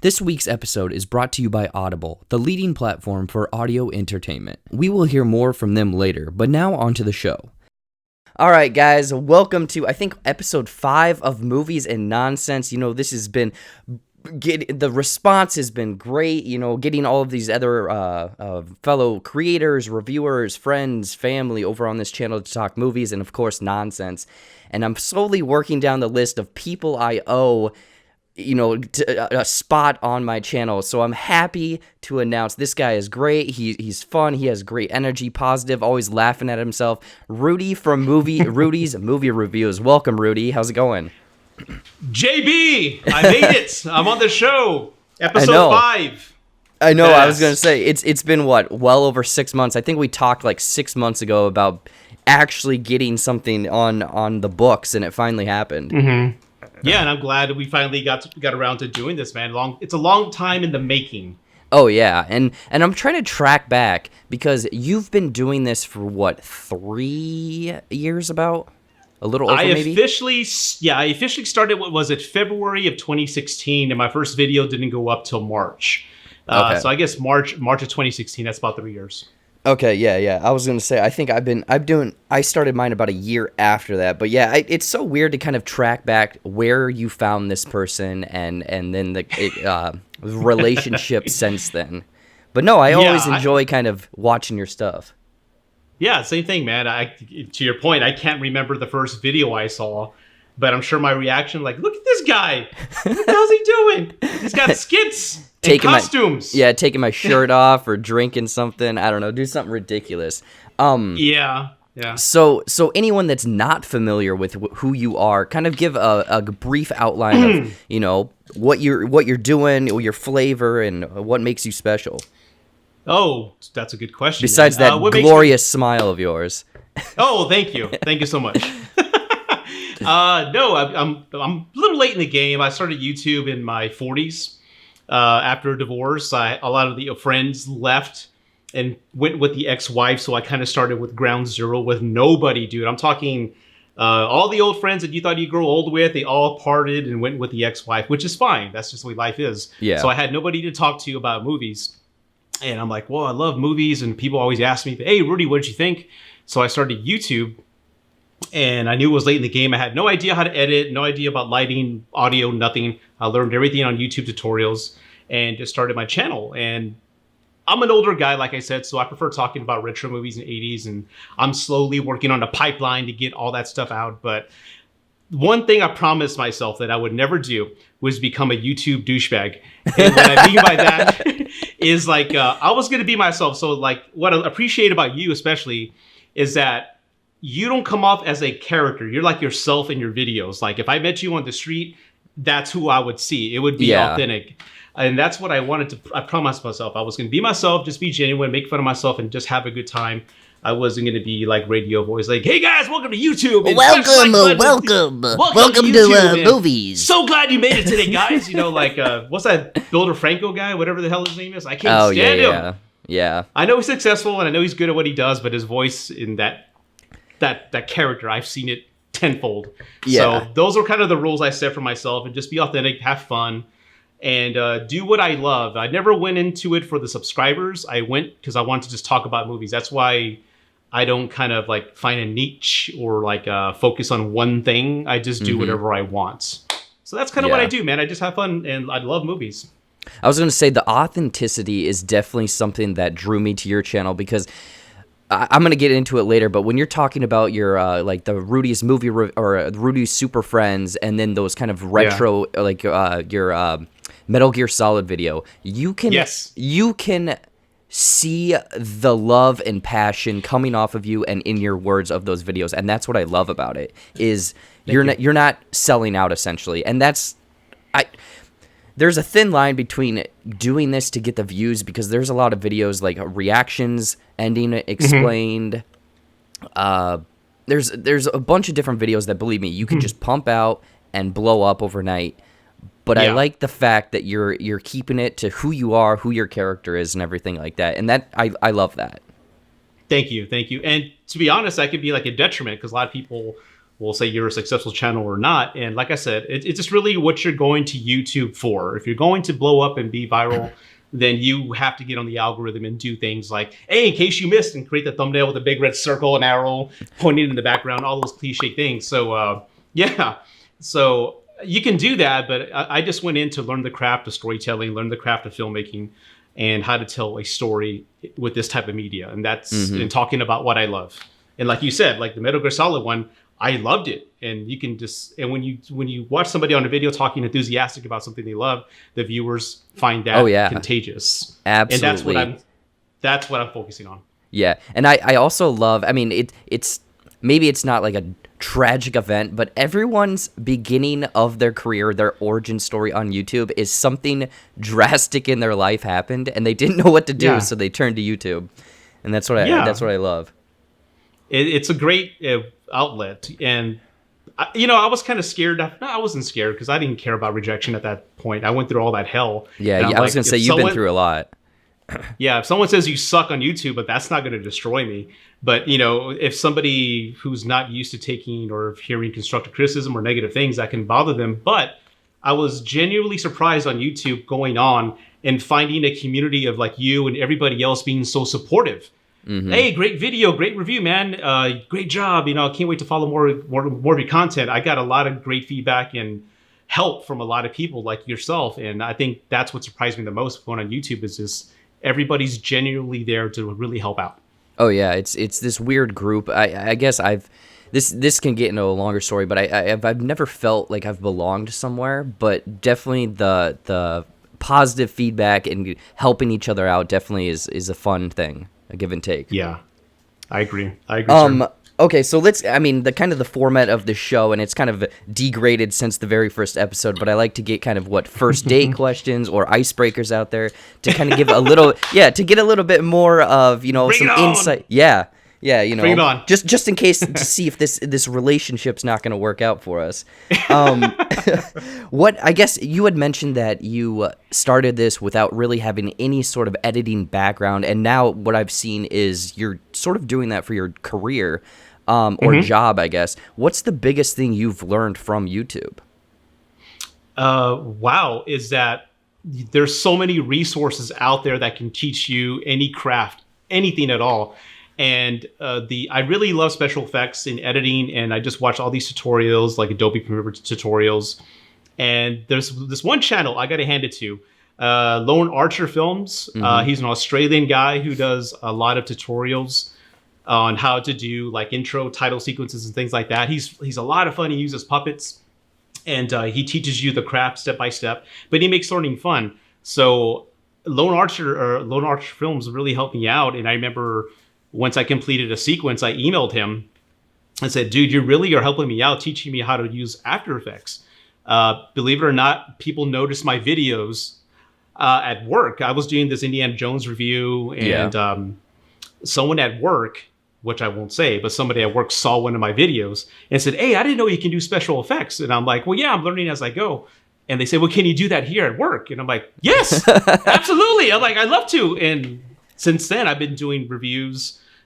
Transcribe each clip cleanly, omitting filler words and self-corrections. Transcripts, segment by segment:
This week's episode is brought to you by Audible, the leading platform for audio entertainment. We will hear more from them later, but now on to the show. All right, guys, welcome to, I think, episode 5 of Movies and Nonsense. You know, this has been, the response has been great, you know, getting all of these other fellow creators, reviewers, friends, family over on this channel to talk movies and, of course, nonsense. And I'm slowly working down the list of people I owe, you know, a spot on my channel. So I'm happy to announce this guy is great. He's fun. He has great energy, positive, always laughing at himself. Rudy from Rudys Movie Reviews. Welcome, Rudy. How's it going? JB, I made it. I'm on the show. Episode 5. I know. Yes. I was gonna say it's been what, well over 6 months. I think we talked like 6 months ago about actually getting something on the books, and it finally happened. Mm-hmm. Yeah, and I'm glad we finally got around to doing this, man. It's a long time in the making. Oh yeah, and I'm trying to track back because you've been doing this for what, 3 years about? A little over, maybe? I officially started, what was it, February of 2016, and my first video didn't go up till March. Okay. So I guess March of 2016, that's about 3 years. Okay, yeah. I was gonna say, I think I started mine about a year after that, but yeah, it's so weird to kind of track back where you found this person and then the relationship since then. But no, I always enjoy kind of watching your stuff. Yeah, same thing, man. To your point, I can't remember the first video I saw, but I'm sure my reaction, like, look at this guy. What the hell's he doing? He's got skits and costumes. Taking my shirt off or drinking something. I don't know, do something ridiculous. Yeah. So anyone that's not familiar with who you are, kind of give a brief outline of, you know, what you're doing, your flavor, and what makes you special. Oh, that's a good question. Besides that glorious smile of yours. Oh, thank you. Thank you so much. No, I'm a little late in the game. I started YouTube in my 40s. After a divorce, a lot of the friends left and went with the ex-wife, so I kind of started with ground zero with nobody, dude. I'm talking all the old friends that you thought you'd grow old with, they all parted and went with the ex-wife, which is fine. That's just the way life is. Yeah. So I had nobody to talk to about movies. And I'm like, well, I love movies, and people always ask me, hey, Rudy, what did you think? So I started YouTube, and I knew it was late in the game. I had no idea how to edit, no idea about lighting, audio, nothing. I learned everything on YouTube tutorials and just started my channel. And I'm an older guy, like I said, so I prefer talking about retro movies in the 80s, and I'm slowly working on a pipeline to get all that stuff out. But one thing I promised myself that I would never do was become a YouTube douchebag. And what I mean by that is, like, I was going to be myself. So, like, what I appreciate about you especially is that you don't come off as a character. You're like yourself in your videos. Like, if I met you on the street, that's who I would see. It would be authentic. And that's what I wanted to, I promised myself. I was going to be myself, just be genuine, make fun of myself, and just have a good time. I wasn't going to be like radio voice, like, hey guys, welcome to YouTube. And welcome to movies. So glad you made it today, guys. You know, like, what's that Builder Franco guy, whatever the hell his name is? I can't stand him. Yeah. I know he's successful and I know he's good at what he does, but his voice in that character, I've seen it tenfold. Yeah. So those are kind of the rules I set for myself, and just be authentic, have fun, and do what I love. I never went into it for the subscribers. I went because I wanted to just talk about movies. That's why I don't kind of like find a niche or like focus on one thing. I just do whatever I want. So that's kind of what I do, man. I just have fun, and I love movies. I was going to say the authenticity is definitely something that drew me to your channel, because I'm going to get into it later, but when you're talking about your like the Rudy's movie or Rudy's Super Friends, and then those kind of retro like your Metal Gear Solid video, you can see the love and passion coming off of you and in your words of those videos, and that's what I love about it. Is you're not selling out, essentially, and there's a thin line between doing this to get the views, because there's a lot of videos like reactions, ending explained. There's a bunch of different videos that, believe me, you can just pump out and blow up overnight. But I like the fact that you're keeping it to who you are, who your character is, and everything like that. And that I love that. Thank you. And to be honest, that could be like a detriment, because a lot of people will say you're a successful channel or not. And like I said, it's just really what you're going to YouTube for. If you're going to blow up and be viral, then you have to get on the algorithm and do things like, hey, in case you missed, and create the thumbnail with a big red circle and arrow pointing in the background, all those cliche things. So yeah, so you can do that. But I just went in to learn the craft of storytelling, learn the craft of filmmaking, and how to tell a story with this type of media. And that's in talking about what I love. And like you said, like the Metal Gear Solid one, I loved it. And you can just, and when you watch somebody on a video talking enthusiastic about something they love, the viewers find that contagious. Absolutely. And that's what I'm focusing on. Yeah. And I also love, I mean, it's maybe it's not like a tragic event, but everyone's beginning of their career, their origin story on YouTube is something drastic in their life happened and they didn't know what to do. So they turned to YouTube. And that's what I love. It's a great outlet. And, I was kind of scared. No, I wasn't scared because I didn't care about rejection at that point. I went through all that hell. Yeah, I was going to say, you've been through a lot. Yeah, if someone says you suck on YouTube, but that's not going to destroy me. But, if somebody who's not used to taking or hearing constructive criticism or negative things, that can bother them. But I was genuinely surprised on YouTube going on and finding a community of like you and everybody else being so supportive. Mm-hmm. Hey, great video, great review, man. Great job. Can't wait to follow more of your content. I got a lot of great feedback and help from a lot of people like yourself. And I think that's what surprised me the most going on YouTube is just everybody's genuinely there to really help out. Oh yeah, it's this weird group. I guess this can get into a longer story, but I've never felt like I've belonged somewhere, but definitely the positive feedback and helping each other out definitely is a fun thing. A give and take. Yeah, I agree. Sir. Okay, so the format of the show, and it's kind of degraded since the very first episode, but I like to get kind of what first date questions or icebreakers out there to kind of give a little, to get a little bit more of, some insight. Yeah. Yeah, Bring it on. Just in case to see if this relationship's not going to work out for us. What I guess you had mentioned that you started this without really having any sort of editing background, and now what I've seen is you're sort of doing that for your career or job, I guess. What's the biggest thing you've learned from YouTube? Wow, is that there's so many resources out there that can teach you any craft, anything at all. And I really love special effects in editing, and I just watch all these tutorials, like Adobe Premiere tutorials. And there's this one channel I got to hand it to, Lone Archer Films. He's an Australian guy who does a lot of tutorials on how to do like intro title sequences and things like that. He's a lot of fun. He uses puppets, and he teaches you the craft step by step. But he makes learning fun. So Lone Archer Films really helped me out, and I remember. Once I completed a sequence, I emailed him and said, dude, you really are helping me out, teaching me how to use After Effects. Believe it or not, people noticed my videos at work. I was doing this Indiana Jones review, and someone at work, which I won't say, but somebody at work saw one of my videos and said, hey, I didn't know you can do special effects. And I'm like, well, yeah, I'm learning as I go. And they said, well, can you do that here at work? And I'm like, yes, absolutely. I'm like, I'd love to. And since then, I've been doing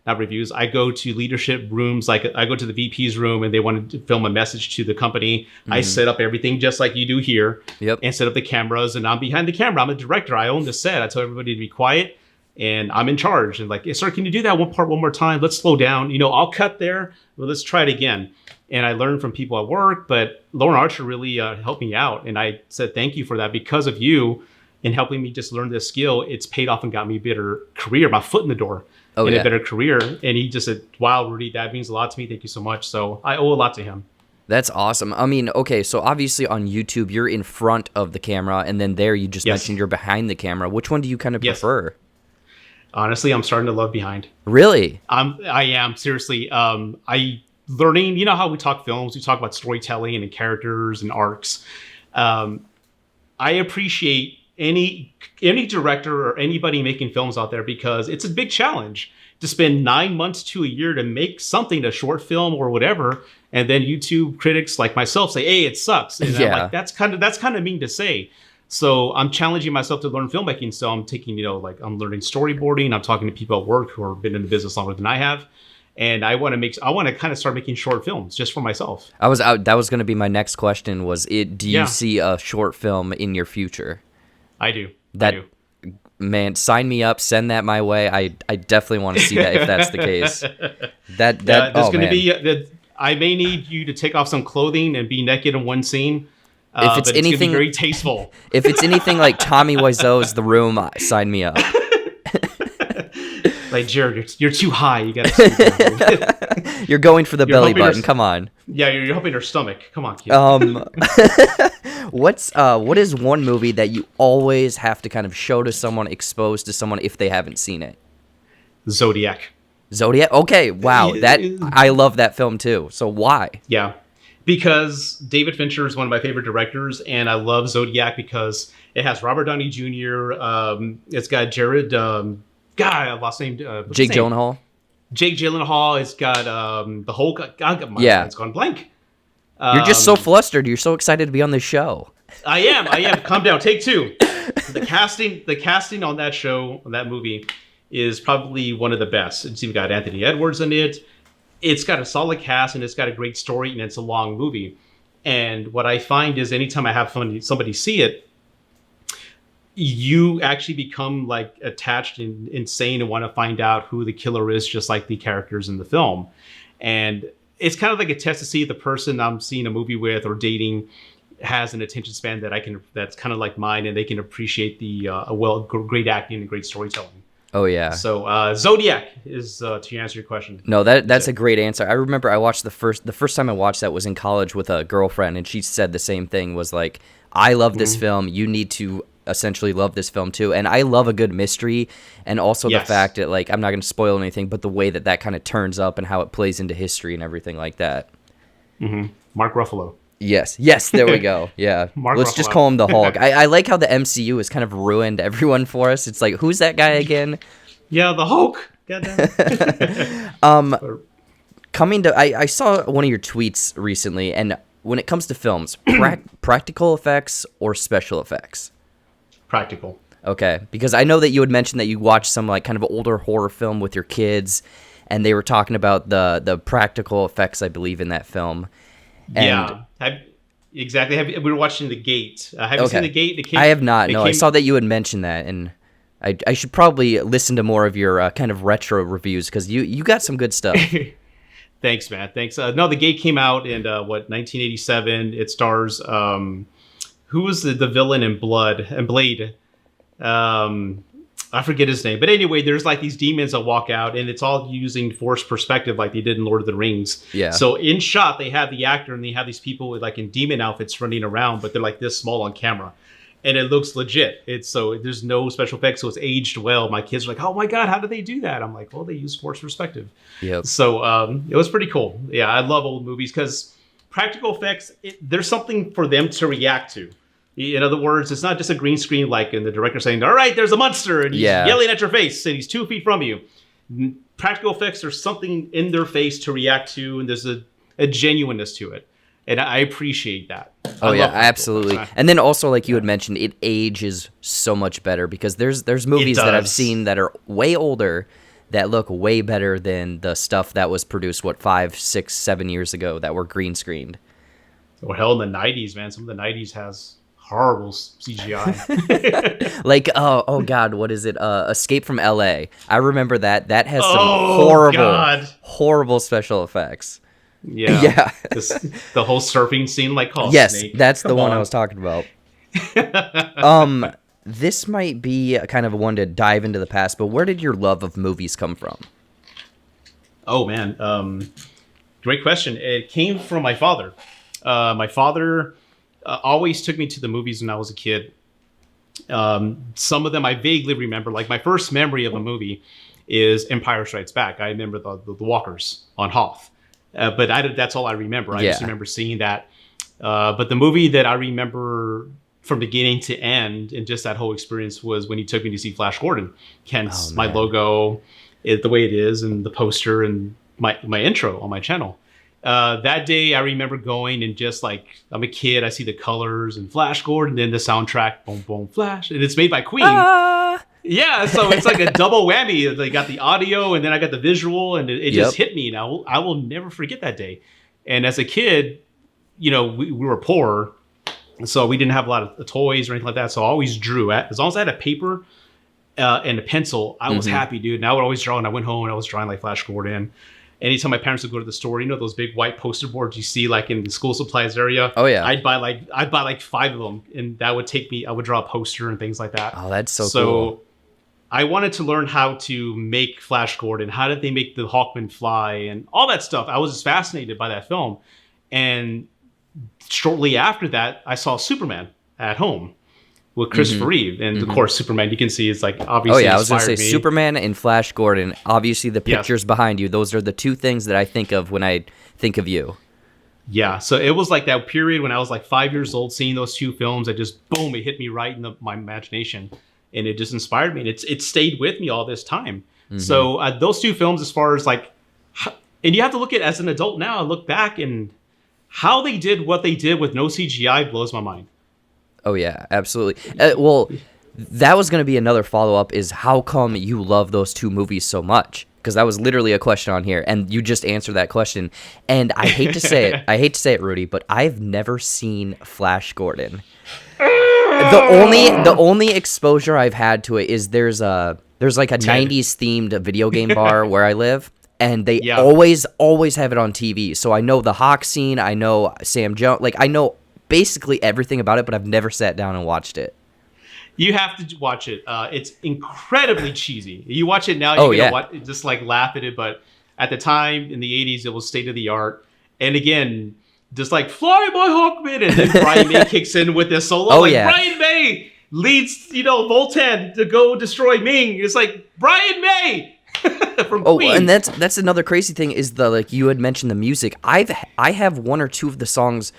not reviews. I go to leadership rooms, like I go to the VP's room and they want to film a message to the company. I set up everything just like you do here and set up the cameras, and I'm behind the camera. I'm a director. I own the set. I tell everybody to be quiet and I'm in charge. And like, hey, sir, can you do that one part one more time? Let's slow down. I'll cut there. Well, let's try it again. And I learned from people at work, but Lone Archer really helped me out. And I said, thank you for that. Because of you and helping me just learn this skill, it's paid off and got me a better career, my foot in the door. A better career. And he just said, wow, Rudy, that means a lot to me. Thank you so much. So I owe a lot to him. That's awesome. I mean, okay, so obviously on YouTube, you're in front of the camera, and then there you just mentioned you're behind the camera. Which one do you kind of prefer? Honestly, I'm starting to love behind. Really? I am, seriously. Learning, how we talk films, we talk about storytelling and characters and arcs. I appreciate any director or anybody making films out there, because it's a big challenge to spend 9 months to a year to make something, a short film or whatever, and then YouTube critics like myself say, hey, it sucks. And I'm like, that's kind of mean to say. So I'm challenging myself to learn filmmaking. So I'm taking, I'm learning storyboarding. I'm talking to people at work who have been in the business longer than I have. and I want to kind of start making short films just for myself. That was going to be my next question. Do you see a short film in your future? I do. Man, sign me up. Send that my way. I definitely want to see that if that's the case. There's going to be. I may need you to take off some clothing and be naked in one scene. If it's anything, it's gonna be very tasteful. If it's anything like Tommy Wiseau's The Room, sign me up. Like, Jared, you're too high. You gotta. You're going for the belly button. Come on. Yeah, you're helping her stomach. Come on, kid. What is one movie that you always have to kind of show to someone, expose to someone if they haven't seen it? Zodiac. Zodiac? Okay, wow. I love that film too. So why? Yeah. Because David Fincher is one of my favorite directors, and I love Zodiac because it has Robert Downey Jr. It's got Jared, I lost name. Jake Gyllenhaal. Jake Gyllenhaal. It's got the Hulk. It's gone blank. You're just so flustered. You're so excited to be on this show. I am. Calm down. Take two. The casting on that show, on that movie, is probably one of the best. It's even got Anthony Edwards in it. It's got a solid cast, and it's got a great story, and it's a long movie. And what I find is anytime I have somebody see it, you actually become like attached and insane and want to find out who the killer is, just like the characters in the film. And it's kind of like a test to see if the person I'm seeing a movie with or dating has an attention span that's kind of like mine, and they can appreciate the great acting and great storytelling. Oh yeah. So Zodiac is to answer your question. No, that's a great answer. I remember I watched the first time I watched that was in college with a girlfriend, and she said the same thing. Was like, I love this film. You need to essentially love this film too. And I love a good mystery, and also the fact that, like, I'm not going to spoil anything, but the way that kind of turns up and how it plays into history and everything like that. Mark Ruffalo. Yes, there we go. Yeah, let's just call him the Hulk. I like how the MCU has kind of ruined everyone for us. It's like, who's that guy again? Yeah, the Hulk. Goddamn. I saw one of your tweets recently, and when it comes to films, practical effects or special effects? Practical. Okay, because I know that you had mentioned that you watched some like kind of older horror film with your kids, and they were talking about the practical effects, I believe, in that film. And exactly. We were watching The Gate. Have you seen The Gate? I have not. No, I saw that you had mentioned that, and I should probably listen to more of your kind of retro reviews, because you got some good stuff. Thanks, man. Thanks. No, The Gate came out in 1987. It stars who was the villain in Blade? I forget his name, but anyway, there's like these demons that walk out, and it's all using forced perspective like they did in Lord of the Rings. Yeah. So in shot, they have the actor, and they have these people with like in demon outfits running around, but they're like this small on camera, and it looks legit. There's no special effects, so it's aged well. My kids are like, "Oh my god, how did they do that?" I'm like, "Well, they use forced perspective." Yep. So it was pretty cool. Yeah, I love old movies because practical effects. There's something for them to react to. In other words, it's not just a green screen like in the director saying, all right, there's a monster, and he's yelling at your face, and he's 2 feet from you. Practical effects, there's something in their face to react to, and there's a genuineness to it. And I appreciate that. Oh, yeah, absolutely. And then also, like you had mentioned, it ages so much better, because there's movies that I've seen that are way older that look way better than the stuff that was produced, 5, 6, 7 years ago that were green screened. Or hell, in the 90s, man. Some of the 90s has horrible CGI. Like, oh god, what is it? Escape from LA. I remember that has some horrible special effects. Yeah. The whole surfing scene, like, Snake. That's the one I was talking about. This might be a kind of one to dive into the past, but where did your love of movies come from? Oh man, great question. It came from my father. My father always took me to the movies when I was a kid. Some of them I vaguely remember. Like, my first memory of a movie is Empire Strikes Back. I remember the walkers on Hoth. But that's all I remember. I just remember seeing that. But the movie that I remember from beginning to end, and just that whole experience, was when he took me to see Flash Gordon. Hence my logo, the way it is, and the poster, and my intro on my channel. That day, I remember going, and just like, I'm a kid, I see the colors and Flash Gordon, and then the soundtrack, boom, boom, Flash, and it's made by Queen. Yeah, so it's like a double whammy. They got the audio, and then I got the visual, and it just hit me. Now I will never forget that day. And as a kid, we were poor, so we didn't have a lot of toys or anything like that. So I always drew. As long as I had a paper and a pencil, I was happy, dude. And I would always draw. And I went home and I was drawing like Flash Gordon. Anytime my parents would go to the store, those big white poster boards you see like in the school supplies area. Oh yeah. I'd buy like 5 of them, and that would take me. I would draw a poster and things like that. Oh, that's so cool. I wanted to learn how to make Flash Gordon. How did they make the Hawkman fly and all that stuff? I was just fascinated by that film. And shortly after that, I saw Superman at home with Christopher Reeve. And of course, Superman, you can see, is like obviously I was going to say me. Superman and Flash Gordon. Obviously, the pictures behind you, those are the two things that I think of when I think of you. Yeah, so it was like that period when I was like 5 years old, seeing those two films, it just, boom, it hit me right in my imagination. And it just inspired me. And it stayed with me all this time. So those two films, as far as like, and you have to look at, as an adult now, I look back and how they did what they did with no CGI blows my mind. Oh, yeah, absolutely. Well, that was going to be another follow-up, is how come you love those two movies so much? Because that was literally a question on here, and you just answered that question. And I hate to say it, Rudy, but I've never seen Flash Gordon. The only exposure I've had to it is there's like a 90s themed video game bar where I live, and they always have it on TV. So I know the Hawk scene, I know Sam Jones, like I know basically everything about it, but I've never sat down and watched it. You have to watch it. It's incredibly cheesy. You watch it now, you're gonna just like laugh at it. But at the time in the 80s, it was state of the art. And again, just like fly my Hawkman, and then Brian May kicks in with this solo. Brian May leads, Voltan to go destroy Ming. It's like Brian May from Queen. And that's another crazy thing is you had mentioned the music. I have one or two of the songs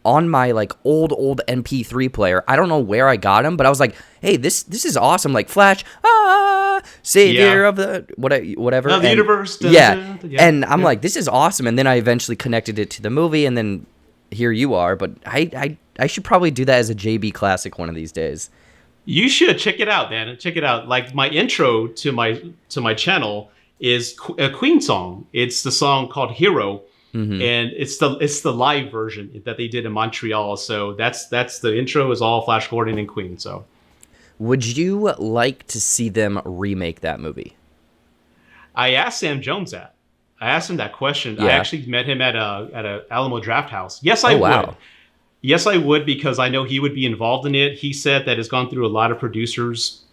on my like old MP3 player. I don't know where I got them, but I was like, hey, this is awesome. Like Flash, savior of the whatever of the universe. And I'm like, this is awesome. And then I eventually connected it to the movie, and then here you are. But I should probably do that as a JB classic one of these days. You should check it out, man. Check it out. Like my intro to my channel is a Queen song. It's the song called Hero. And it's the live version that they did in Montreal. So that's the intro is all Flash Gordon and Queen. So would you like to see them remake that movie? I asked Sam Jones that. I asked him that question. Yeah. I actually met him at a Alamo Drafthouse. Yes, I would. Yes, I would, because I know he would be involved in it. He said that it's gone through a lot of producers,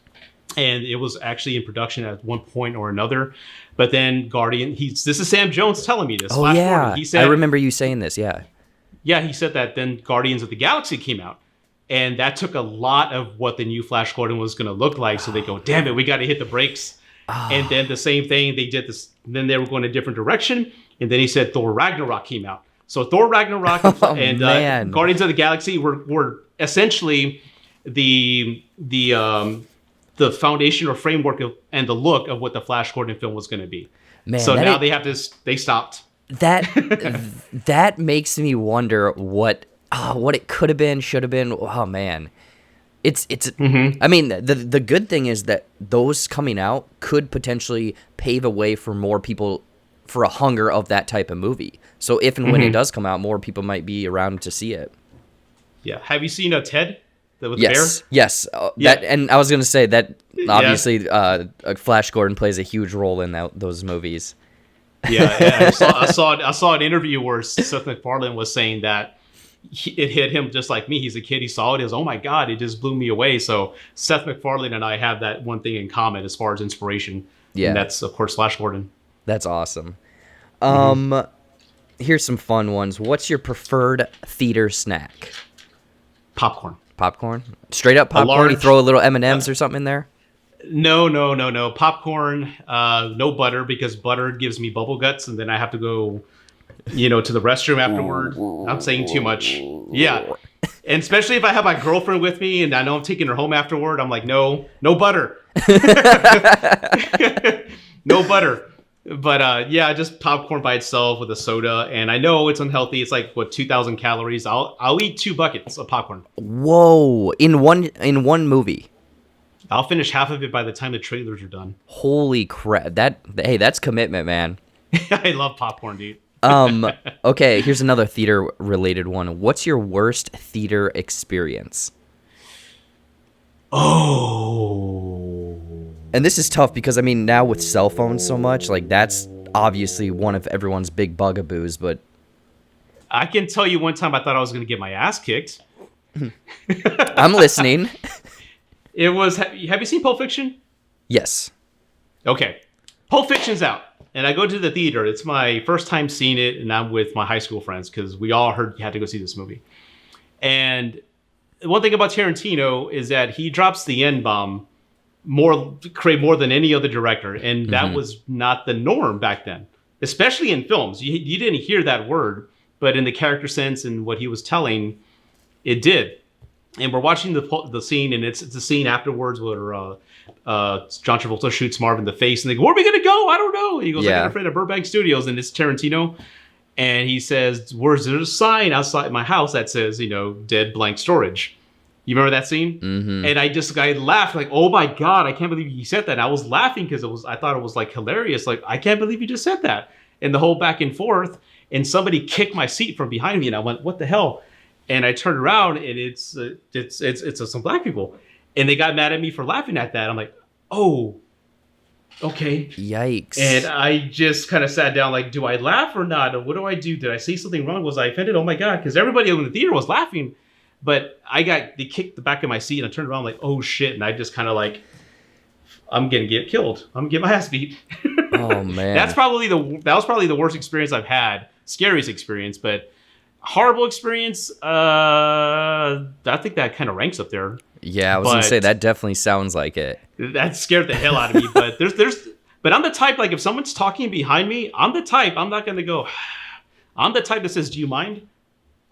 and it was actually in production at one point or another. But then Guardian, this is Sam Jones telling me this. Oh, yeah. He said, I remember you saying this, yeah. Yeah, he said that then Guardians of the Galaxy came out. And that took a lot of what the new Flash Gordon was going to look like. So they go, damn it, we got to hit the brakes. And then the same thing, they did this. Then they were going a different direction. And then he said Thor Ragnarok came out. So Thor Ragnarok and Guardians of the Galaxy were essentially the foundation or framework and the look of what the Flash Gordon film was going to be. Man, so now they stopped. That makes me wonder what it could have been, should have been. Oh man, it's. I mean, the good thing is that those coming out could potentially pave a way for more people for a hunger of that type of movie. So if and when it does come out, more people might be around to see it. Yeah. Have you seen Ted? With yes, the bear? Yes. That, and I was going to say that obviously Flash Gordon plays a huge role in those movies. Yeah. I saw an interview where Seth MacFarlane was saying that it hit him just like me. He's a kid. He saw it. He was, oh my God, it just blew me away. So Seth MacFarlane and I have that one thing in common as far as inspiration. Yeah. And that's, of course, Flash Gordon. That's awesome. Here's some fun ones. What's your preferred theater snack? Popcorn. Popcorn? Straight up popcorn? You throw a little M&Ms or something in there? No. Popcorn, no butter, because butter gives me bubble guts, and then I have to go, to the restroom afterward. I'm saying too much. Yeah. And especially if I have my girlfriend with me and I know I'm taking her home afterward, I'm like, no butter. No butter. But just popcorn by itself with a soda, and I know it's unhealthy. It's like 2,000 calories. I'll eat 2 buckets of popcorn. Whoa! In one movie. I'll finish half of it by the time the trailers are done. Holy crap. That's commitment, man. I love popcorn, dude. Okay, here's another theater related one. What's your worst theater experience? Oh. And this is tough because, I mean, now with cell phones so much, like, that's obviously one of everyone's big bugaboos, but... I can tell you one time I thought I was going to get my ass kicked. I'm listening. It was... Have you seen Pulp Fiction? Yes. Okay. Pulp Fiction's out. And I go to the theater. It's my first time seeing it, and I'm with my high school friends because we all heard you had to go see this movie. And one thing about Tarantino is that he drops the N-bomb more than any other director, and that was not the norm back then, especially in films. You didn't hear that word, but in the character sense and what he was telling, it did. And we're watching the scene, and it's a scene afterwards where John Travolta shoots Marv in the face, and they go, "Where are we gonna go? I don't know." And he goes, "I got a friend at Burbank Studios," and it's Tarantino, and he says, "Where's there a sign outside my house that says, dead blank storage?" You remember that scene? Mm-hmm. And I laughed like, "Oh my god, I can't believe you said that." And I was laughing because I thought it was like hilarious. Like, I can't believe you just said that. And the whole back and forth, and somebody kicked my seat from behind me, and I went, "What the hell?" And I turned around, and it's some black people, and they got mad at me for laughing at that. I'm like, "Oh, okay." Yikes. And I just kind of sat down like, do I laugh or not? Or what do I do? Did I say something wrong? Was I offended? Oh my god! Because everybody in the theater was laughing, but they kicked the back of my seat, and I turned around like, "Oh shit!" And I just kind of like, I'm gonna get killed. I'm gonna get my ass beat. Oh man. That was probably the worst experience I've had. Scariest experience, but horrible experience. I think that kind of ranks up there. Yeah, I was gonna say that definitely sounds like it. That scared the hell out of me. But but I'm the type, like, if someone's talking behind me, I'm the type. I'm not gonna go. I'm the type that says, "Do you mind?"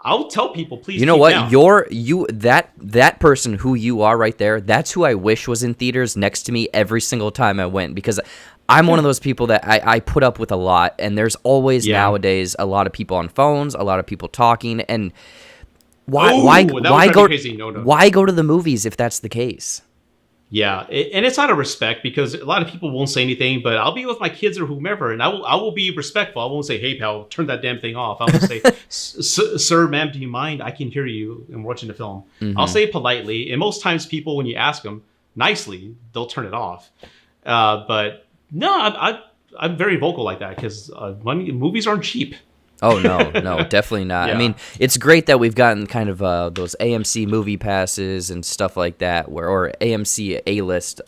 I'll tell people, "Please." You know what? Down. That person who you are right there. That's who I wish was in theaters next to me every single time I went, because I'm one of those people that I put up with a lot, and there's always nowadays a lot of people on phones, a lot of people talking, and why go to the movies if that's the case? Yeah, and it's out of respect, because a lot of people won't say anything, but I'll be with my kids or whomever, and I will be respectful. I won't say, "Hey pal, turn that damn thing off." I will say, "Sir, ma'am, do you mind? I can hear you, and we're watching the film." Mm-hmm. I'll say it politely, and most times people, when you ask them nicely, they'll turn it off. But no, I'm very vocal like that, because movies aren't cheap. Oh, no, definitely not. Yeah. I mean, it's great that we've gotten kind of those AMC movie passes and stuff like that, or AMC A-list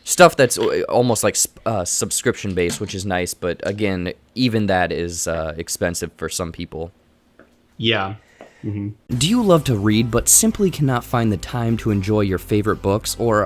stuff that's almost like subscription-based, which is nice. But again, even that is expensive for some people. Yeah. Mm-hmm. Do you love to read but simply cannot find the time to enjoy your favorite books? Or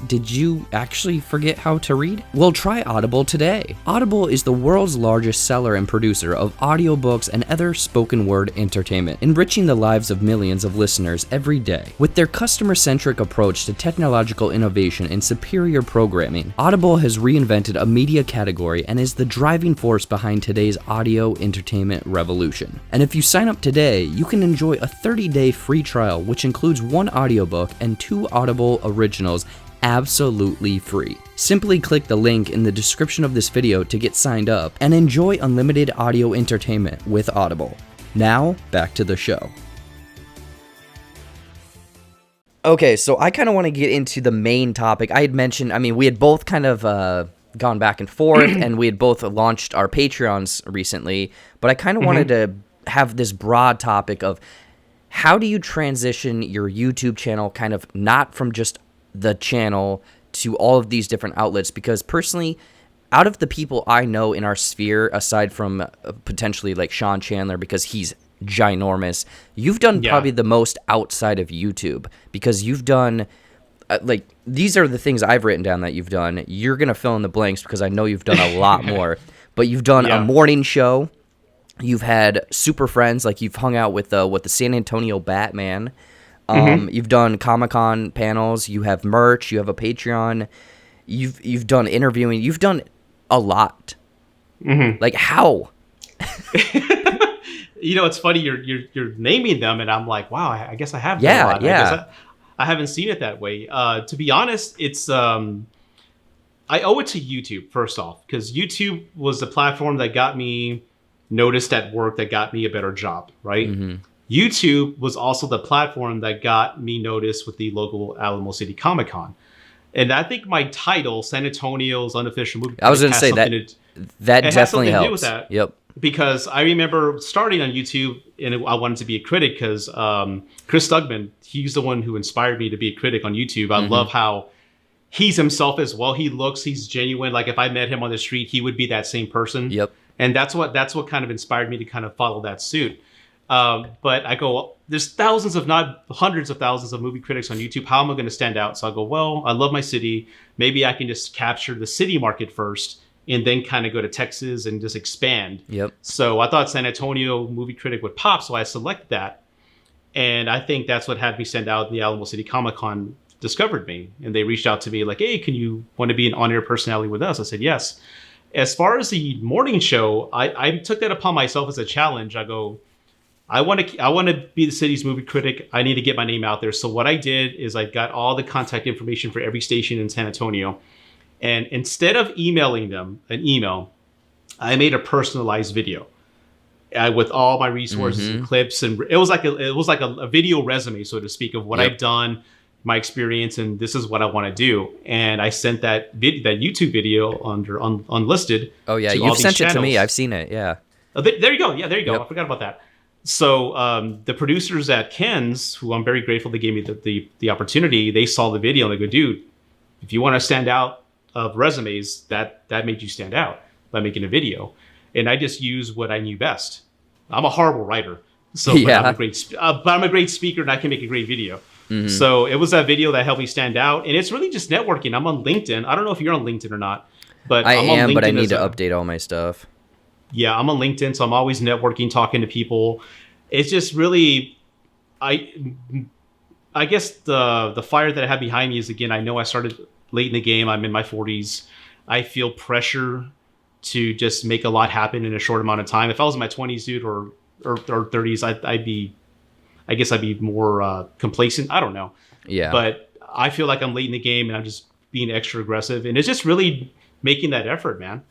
did you actually forget how to read? Well, try Audible today. Audible is the world's largest seller and producer of audiobooks and other spoken word entertainment, enriching the lives of millions of listeners every day. With their customer-centric approach to technological innovation and superior programming, Audible has reinvented a media category and is the driving force behind today's audio entertainment revolution. And if you sign up today, you can enjoy a 30-day free trial, which includes 1 audiobook and 2 Audible originals absolutely free. Simply click the link in the description of this video to get signed up and enjoy unlimited audio entertainment with Audible. Now, back to the show. Okay, so I kind of want to get into the main topic. I had mentioned, we had both kind of gone back and forth, and we had both launched our Patreons recently, but I kind of wanted to have this broad topic of how do you transition your YouTube channel, kind of not from just the channel to all of these different outlets, because personally, out of the people I know in our sphere, aside from potentially like Sean Chandler, because he's ginormous, you've done probably the most outside of YouTube, because you've done these are the things I've written down that you've done. You're going to fill in the blanks because I know you've done a lot more, but you've done a morning show. You've had super friends, like you've hung out with the San Antonio Batman. You've done ComicCon panels. You have merch. You have a Patreon. You've done interviewing. You've done a lot. Like how? It's funny. You're naming them, and I'm like, wow. I guess I have done a lot. I haven't seen it that way. To be honest, it's I owe it to YouTube first off, because YouTube was the platform that got me noticed at work, that got me a better job, right? Mm-hmm. YouTube was also the platform that got me noticed with the local Alamo City ComicCon. And I think my title, San Antonio's unofficial movie, I was going to say that definitely helps. To do with that. Yep. Because I remember starting on YouTube, and I wanted to be a critic because Chris Stugman, he's the one who inspired me to be a critic on YouTube. I love how he's himself as well. He's genuine. Like if I met him on the street, he would be that same person. Yep. And that's what kind of inspired me to kind of follow that suit. But I go, there's thousands, if not hundreds of thousands of movie critics on YouTube. How am I going to stand out? So I go, well, I love my city. Maybe I can just capture the city market first and then kind of go to Texas and just expand. Yep. So I thought San Antonio movie critic would pop. So I selected that. And I think that's what had me stand out. The Alamo City Comic-Con discovered me. And they reached out to me like, hey, can you want to be an on-air personality with us? I said, yes. As far as the morning show, I took that upon myself as a challenge. I go, I want to be the city's movie critic. I need to get my name out there. So what I did is I got all the contact information for every station in San Antonio. And instead of emailing them an email, I made a personalized video with all my resources and clips. And it was like a video resume, so to speak, of what I've done, my experience, and this is what I want to do. And I sent that YouTube video under unlisted. Oh yeah, you've sent it to me. I've seen it. Yeah. Oh, there you go. Yeah, there you go. I forgot about that. So the producers at Ken's, who I'm very grateful they gave me the opportunity, they saw the video and they go, dude, if you want to stand out of resumes, that made you stand out by making a video. And I just used what I knew best. I'm a horrible writer, so but I'm a great speaker and I can make a great video. Mm-hmm. So it was that video that helped me stand out. And it's really just networking. I'm on LinkedIn. I don't know if you're on LinkedIn or not, but I'm on LinkedIn, but I need to update all my stuff. Yeah, I'm on LinkedIn, so I'm always networking, talking to people. It's just really, I guess the fire that I have behind me is, again, I know I started late in the game. I'm in my 40s. I feel pressure to just make a lot happen in a short amount of time. If I was in my 20s, dude, or 30s, I'd be more complacent. I don't know. Yeah. But I feel like I'm late in the game and I'm just being extra aggressive. And it's just really making that effort, man.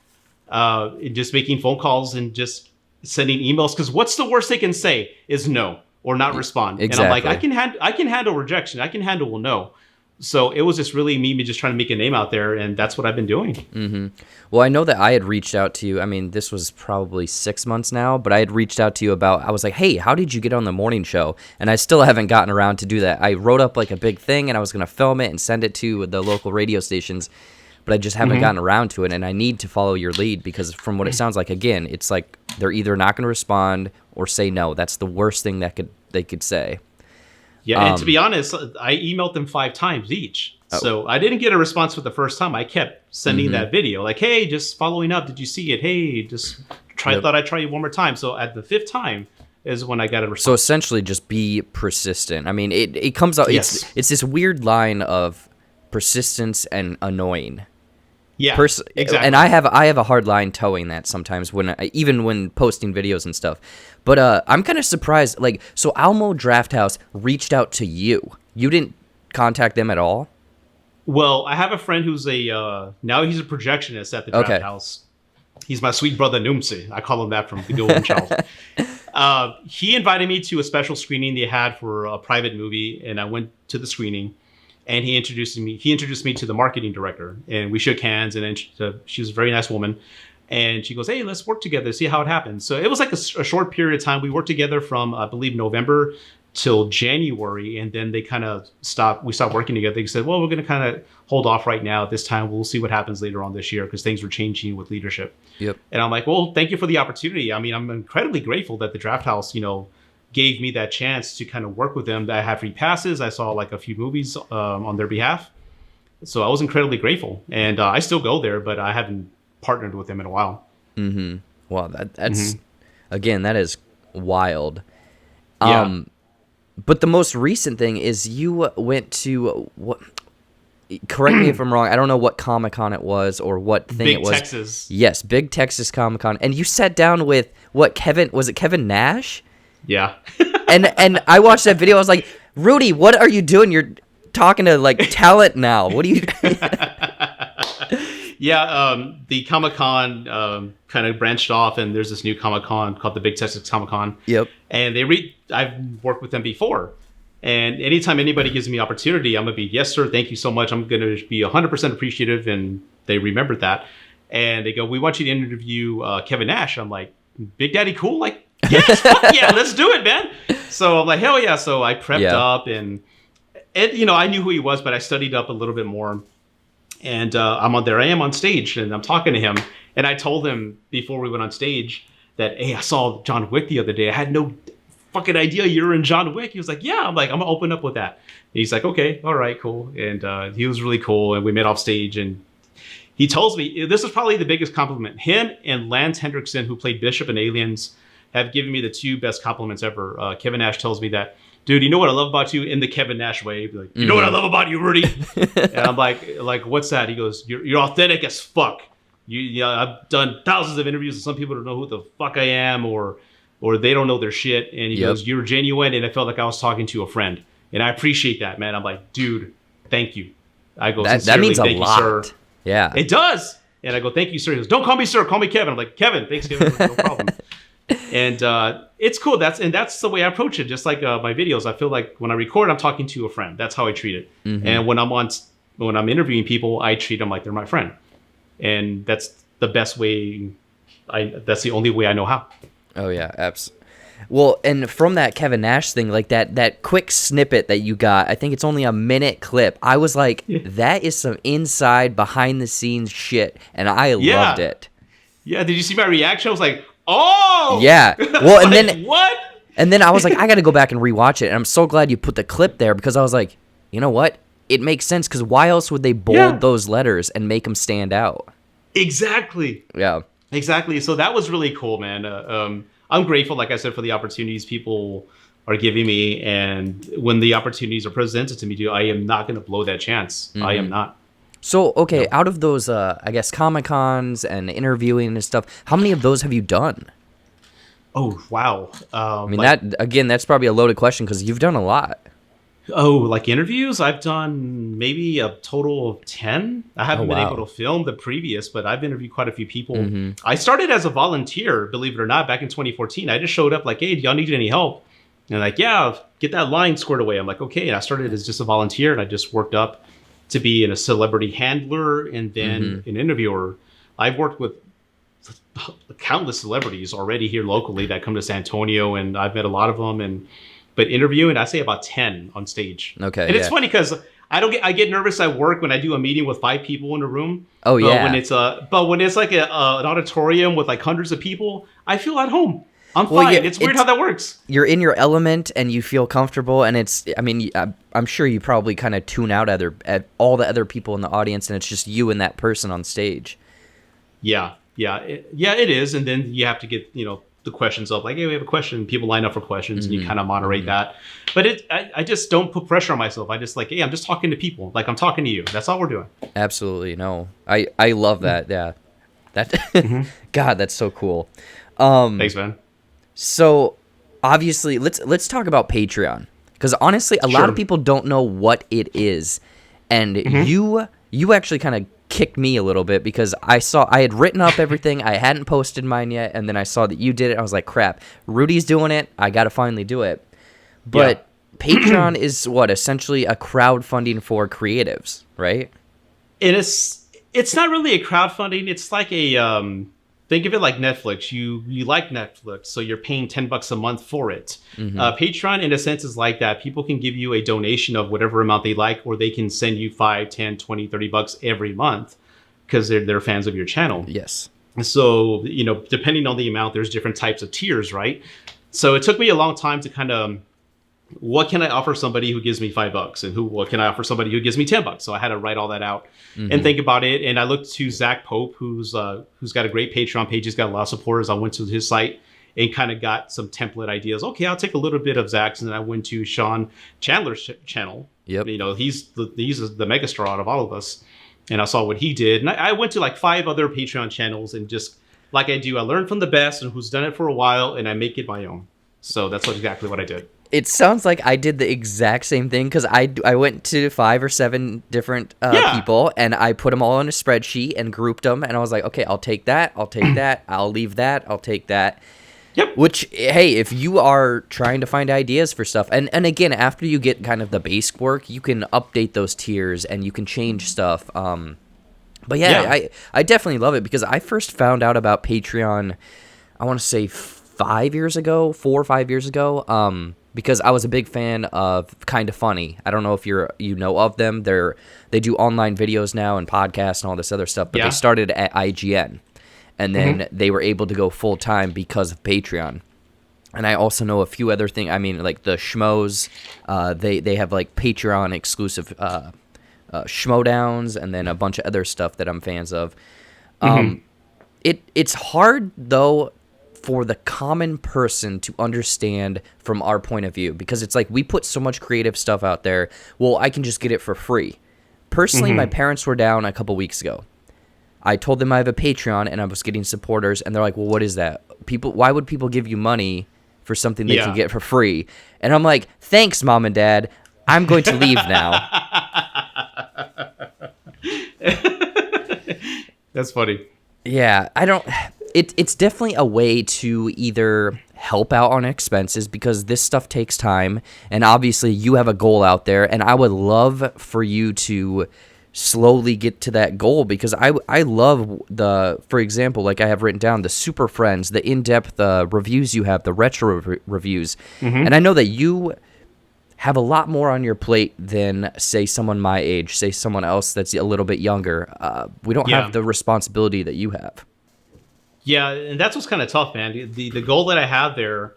Just making phone calls and just sending emails. Because what's the worst they can say is no or not respond. Exactly. And I'm like, I can handle rejection. I can handle a no. So it was just really me just trying to make a name out there, and that's what I've been doing. Mm-hmm. Well, I know that I had reached out to you. I mean, this was probably 6 months now, but I had reached out to you I was like, hey, how did you get on the morning show? And I still haven't gotten around to do that. I wrote up like a big thing, and I was going to film it and send it to the local radio stations, but I just haven't gotten around to it, and I need to follow your lead because from what it sounds like, again, it's like they're either not going to respond or say no. That's the worst thing they could say. Yeah, and to be honest, I emailed them 5 times each. So I didn't get a response for the first time. I kept sending that video like, hey, just following up. Did you see it? Hey, just thought I'd try you one more time. So at the 5th time is when I got a response. So essentially just be persistent. I mean, it comes out, it's this weird line of persistence and annoying. Yeah, exactly. And I have a hard line towing that sometimes even when posting videos and stuff. But I'm kind of surprised. Like, so Alamo Drafthouse reached out to you. You didn't contact them at all? Well, I have a friend who's now he's a projectionist at the Drafthouse. He's my sweet brother Numsi. I call him that from the Golden Child. He invited me to a special screening they had for a private movie, and I went to the screening. And he introduced me to the marketing director, and we shook hands. And then she was a very nice woman, and she goes, "Hey, let's work together, see how it happens." So it was like a short period of time. We worked together from I believe November till January, and then they kind of stopped. We stopped working together. They said, "Well, we're going to kind of hold off right now. At this time, we'll see what happens later on this year because things were changing with leadership." Yep. And I'm like, "Well, thank you for the opportunity. I mean, I'm incredibly grateful that the Drafthouse, gave me that chance to kind of work with them. I have free passes. I saw like a few movies on their behalf. So I was incredibly grateful. And I still go there, but I haven't partnered with them in a while. Mm-hmm. Wow, that's, again, that is wild. Yeah. But the most recent thing is you went to, what? Correct me if I'm wrong, I don't know what Comic-Con it was or what thing it was. Big Texas. Yes, Big Texas ComicCon. And you sat down with, was it Kevin Nash? Yeah. and I watched that video. I was like, Rudy, what are you doing? talking to like talent now. What do you? Yeah, the Comic-Con kind of branched off, and there's this new Comic-Con called the Big Texas ComicCon. Yep. And I've worked with them before. And anytime anybody gives me opportunity, I'm going to be, yes, sir, thank you so much. I'm going to be 100% appreciative. And they remembered that. And they go, we want you to interview Kevin Nash. I'm like, Big Daddy cool? Like, yes, fuck yeah, let's do it, man. So I'm like, hell yeah. So I prepped up and, you know, I knew who he was, but I studied up a little bit more. And I am on stage and I'm talking to him. And I told him before we went on stage that, hey, I saw John Wick the other day. I had no fucking idea you were in John Wick. He was like, yeah. I'm like, I'm gonna open up with that. And he's like, okay, all right, cool. And he was really cool. And we met off stage and he tells me, this is probably the biggest compliment. Him and Lance Hendrickson, who played Bishop in Aliens, have given me the 2 best compliments ever. Kevin Nash tells me that, dude, you know what I love about you? In the Kevin Nash way. Like, you know what I love about you, Rudy? And I'm like, what's that? He goes, you're authentic as fuck. I've done thousands of interviews and some people don't know who the fuck I am or they don't know their shit. And he goes, you're genuine. And I felt like I was talking to a friend. And I appreciate that, man. I'm like, dude, thank you. I go, that means a lot. You, sir. Yeah. It does. And I go, thank you, sir. He goes, don't call me sir, call me Kevin. I'm like, Kevin, thanks, Kevin. No problem. And it's cool. That's the way I approach it. Just like my videos, I feel like when I record, I'm talking to a friend. That's how I treat it. Mm-hmm. And when I'm interviewing people, I treat them like they're my friend. And that's the best way. That's the only way I know how. Oh yeah, absolutely. Well, and from that Kevin Nash thing, like that quick snippet that you got, I think it's only a minute clip. I was like, that is some inside behind the scenes shit, and I loved it. Yeah. Did you see my reaction? I was like, oh yeah. Well, and like, then what? And then I was like, I got to go back and rewatch it. And I'm so glad you put the clip there because I was like, you know what? It makes sense because why else would they bold those letters and make them stand out? Exactly. Yeah. Exactly. So that was really cool, man. I'm grateful, like I said, for the opportunities people are giving me. And when the opportunities are presented to me, dude, I am not going to blow that chance. Mm-hmm. I am not. So, okay, out of those, I guess, Comic-Cons and interviewing and stuff, how many of those have you done? Oh, wow. I mean, that's probably a loaded question because you've done a lot. Oh, like interviews? I've done maybe a total of 10. I haven't been able to film the previous, but I've interviewed quite a few people. Mm-hmm. I started as a volunteer, believe it or not, back in 2014. I just showed up like, hey, do y'all need any help? And like, yeah, get that line squared away. I'm like, okay. And I started as just a volunteer and I just worked up to be a celebrity handler and then an interviewer. I've worked with countless celebrities already here locally that come to San Antonio, and I've met a lot of them. But interviewing, I say about 10 on stage. Okay. And it's funny because I get nervous at work when I do a meeting with 5 people in a room. Oh yeah. But when it's like an auditorium with like hundreds of people, I feel at home. I'm fine. It's weird how that works. You're in your element and you feel comfortable, and I'm sure you probably kind of tune out at all the other people in the audience, and it's just you and that person on stage. Yeah. It is. And then you have to get, the questions up, like, hey, we have a question. People line up for questions, and you kind of moderate that. But I just don't put pressure on myself. I just like, hey, I'm just talking to people. Like, I'm talking to you. That's all we're doing. Absolutely. No, I love that. Yeah. That God, that's so cool. Thanks, man. So obviously, let's talk about Patreon, because honestly, a lot of people don't know what it is, and you actually kind of kicked me a little bit because I had written up everything. I hadn't posted mine yet, and then I saw that you did it. I was like, crap, Rudy's doing it. I got to finally do it. But Patreon is essentially a crowdfunding for creatives, right? It's not really a crowdfunding. It's like a think of it like Netflix. You like Netflix, so you're paying $10 a month for it. Patreon, in a sense, is like that. People can give you a donation of whatever amount they like, or they can send you $5, $10, $20, $30 every month because they're fans of your channel. Yes. So, depending on the amount, there's different types of tiers, right? So it took me a long time to kind of, what can I offer somebody who gives me $5, and what can I offer somebody who gives me $10? So I had to write all that out and think about it. And I looked to Zach Pope, who's got a great Patreon page. He's got a lot of supporters. I went to his site and kind of got some template ideas. Okay, I'll take a little bit of Zach's, and then I went to Sean Chandler's channel. Yep. He's the megastar out of all of us, and I saw what he did. And I went to like 5 other Patreon channels, and just like I do, I learned from the best and who's done it for a while, and I make it my own. So that's exactly what I did. It sounds like I did the exact same thing because I went to 5 or 7 different people and I put them all in a spreadsheet and grouped them. And I was like, okay, I'll take that. I'll take that. I'll leave that. I'll take that. Yep. Which, hey, if you are trying to find ideas for stuff, and again, after you get kind of the base work, you can update those tiers and you can change stuff. But yeah, I definitely love it because I first found out about Patreon, I want to say 4 or 5 years ago, because I was a big fan of Kinda Funny. I don't know if you know of them. They do online videos now and podcasts and all this other stuff, but they started at IGN. And then they were able to go full time because of Patreon. And I also know a few other things. I mean, like the Schmoes, they have like Patreon exclusive Schmodowns, and then a bunch of other stuff that I'm fans of. It's hard though for the common person to understand from our point of view, because it's like we put so much creative stuff out there. Well, I can just get it for free. Personally, my parents were down a couple weeks ago. I told them I have a Patreon and I was getting supporters, and they're like, well, what is that? Why would people give you money for something they can get for free? And I'm like, thanks, Mom and Dad. I'm going to leave now. That's funny. Yeah, it's definitely a way to either help out on expenses, because this stuff takes time, and obviously you have a goal out there, and I would love for you to slowly get to that goal, because I love for example, like I have written down the Super Friends, the in-depth reviews you have, the retro reviews, and I know that you have a lot more on your plate than, say, someone my age, say someone else that's a little bit younger. We don't have the responsibility that you have. Yeah, and that's what's kind of tough, man. The goal that I have there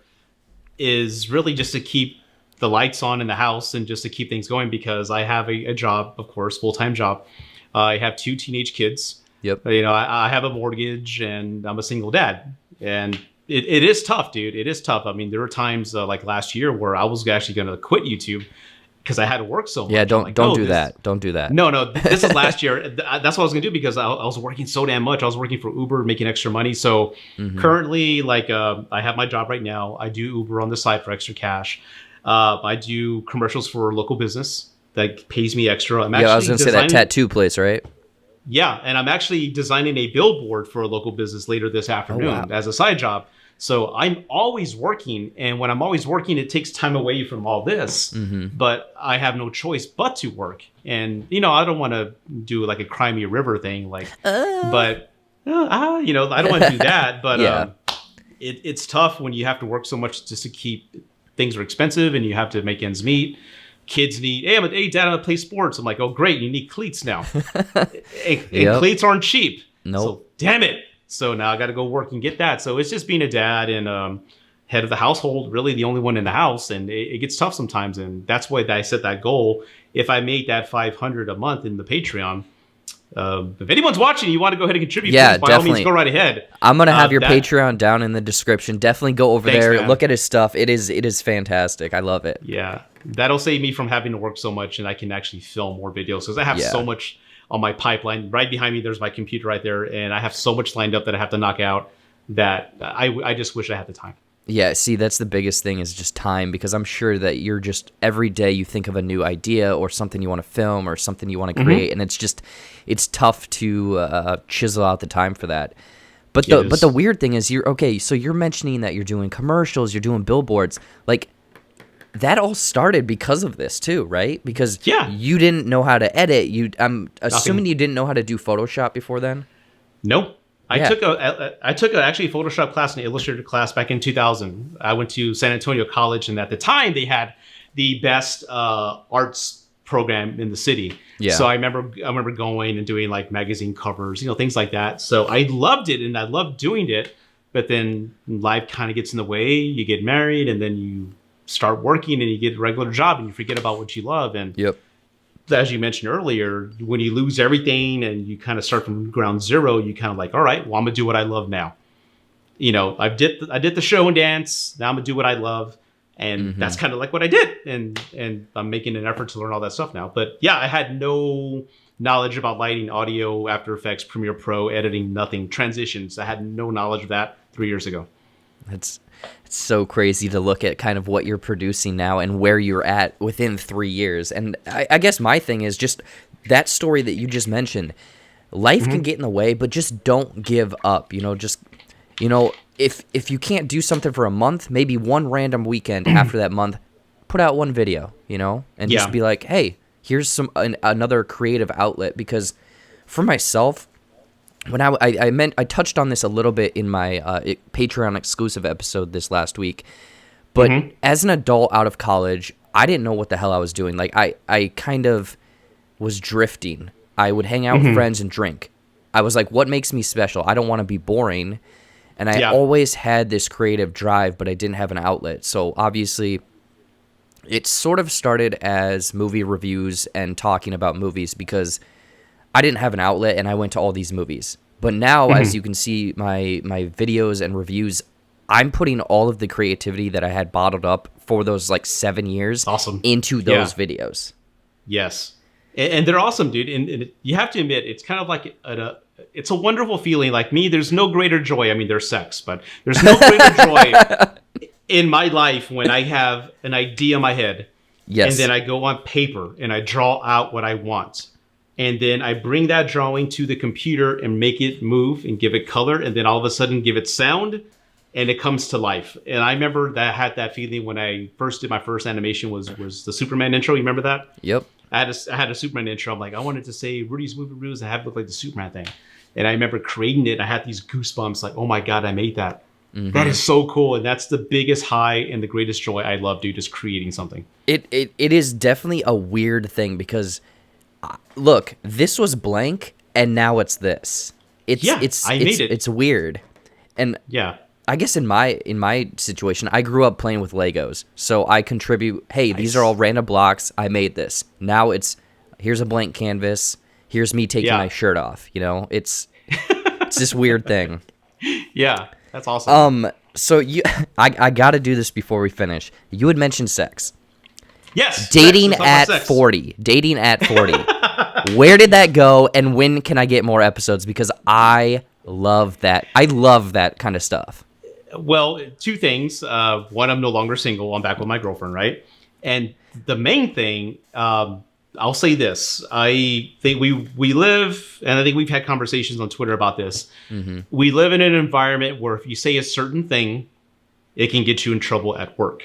is really just to keep the lights on in the house and just to keep things going, because I have a job, of course, full-time job. I have 2 teenage kids. Yep. You know, I have a mortgage, and I'm a single dad. And it is tough, dude. It is tough. I mean, there were times like last year where I was actually going to quit YouTube because I had to work so much. Yeah, don't do that. Don't do that. No, this is last year. That's what I was going to do, because I was working so damn much. I was working for Uber, making extra money. So currently, like, I have my job right now. I do Uber on the side for extra cash. I do commercials for a local business that pays me extra. I was going to say that tattoo place, right? Yeah, and I'm actually designing a billboard for a local business later this afternoon as a side job. So I'm always working, and when I'm always working, it takes time away from all this. But I have no choice but to work. And, you know, I don't want to do like a Cry Me a River thing, like, but, you know, I don't want to do that. But it's tough when you have to work so much just to keep, things are expensive and you have to make ends meet. Kids need, hey, Dad, I'm going to play sports. I'm like, oh, great, you need cleats now. and cleats aren't cheap. Nope. So, damn it. So now I got to go work and get that. So it's just being a dad and head of the household, really the only one in the house. And it gets tough sometimes. And that's why I set that goal. If I make that $500 a month in the Patreon, if anyone's watching, you want to go ahead and contribute, please, by all means, go right ahead. I'm going to have your Patreon down in the description. Definitely go over there. Man. Look at his stuff. It is fantastic. I love it. Yeah. That'll save me from having to work so much, and I can actually film more videos, because I have so much on my pipeline. Right behind me, there's my computer right there, and I have so much lined up that I have to knock out that I just wish I had the time. Yeah, see, that's the biggest thing, is just time, because I'm sure that you're just, every day you think of a new idea or something you want to film or something you want to create, and it's tough to chisel out the time for that. But the weird thing is, so you're mentioning that you're doing commercials, you're doing billboards, like, that all started because of this too, right? Because you didn't know how to edit. I'm assuming you didn't know how to do Photoshop before then? Nope. I took actually a Photoshop class and an Illustrator class back in 2000. I went to San Antonio College, and at the time they had the best arts program in the city. Yeah. So I remember going and doing like magazine covers, you know, things like that. So I loved it, and I loved doing it. But then life kind of gets in the way. You get married, and then you start working, and you get a regular job, and you forget about what you love. And as you mentioned earlier, when you lose everything and you kind of start from ground zero, you kind of like, all right, well, I'm gonna do what I love now. You know, I did the show and dance. Now I'm gonna do what I love, and that's kind of like what I did. And I'm making an effort to learn all that stuff now. But yeah, I had no knowledge about lighting, audio, After Effects, Premiere Pro, editing, nothing, transitions. I had no knowledge of that 3 years ago. It's so crazy to look at kind of what you're producing now and where you're at within 3 years. And I guess my thing is just that story that you just mentioned. Life can get in the way, but just don't give up. If you can't do something for a month, maybe one random weekend after that month, put out one video, and just be like, hey, here's another creative outlet. Because for myself, when I touched on this a little bit in my Patreon exclusive episode this last week, but as an adult out of college, I didn't know what the hell I was doing. Like I kind of was drifting. I would hang out with friends and drink. I was like, what makes me special? I don't want to be boring. And I always had this creative drive, but I didn't have an outlet. So obviously, it sort of started as movie reviews and talking about movies because I didn't have an outlet and I went to all these movies. But now, as you can see, my videos and reviews, I'm putting all of the creativity that I had bottled up for those 7 years into those videos. Yes. And they're awesome, dude. And you have to admit, it's kind of like it's a wonderful feeling. Like me, there's no greater joy. I mean, there's sex, but there's no greater joy in my life when I have an idea in my head. Yes. And then I go on paper and I draw out what I want. And then I bring that drawing to the computer and make it move and give it color. And then all of a sudden give it sound and it comes to life. And I remember that I had that feeling when I first did my first animation was the Superman intro. You remember that? Yep. I had a Superman intro. I'm like, I wanted to say Rudy's Movie Reviews and have it look like the Superman thing. And I remember creating it. And I had these goosebumps like, oh my God, I made that. That is so cool. And that's the biggest high and the greatest joy I love, dude, just creating something. It is definitely a weird thing because, look, this was blank and now it's this. It's weird. And I guess in my situation, I grew up playing with Legos. So I contribute, hey, these are all random blocks. I made this. Now here's a blank canvas. Here's me taking my shirt off. It's this weird thing. Yeah. That's awesome. So I got to do this before we finish. You had mentioned sex. Yes. Dating at 40. Dating at 40. Where did that go, and when can I get more episodes? Because I love that. I love that kind of stuff. Well, two things. One, I'm no longer single. I'm back with my girlfriend, right? And the main thing, I'll say this. I think we live, and I think we've had conversations on Twitter about this. We live in an environment where if you say a certain thing, it can get you in trouble at work.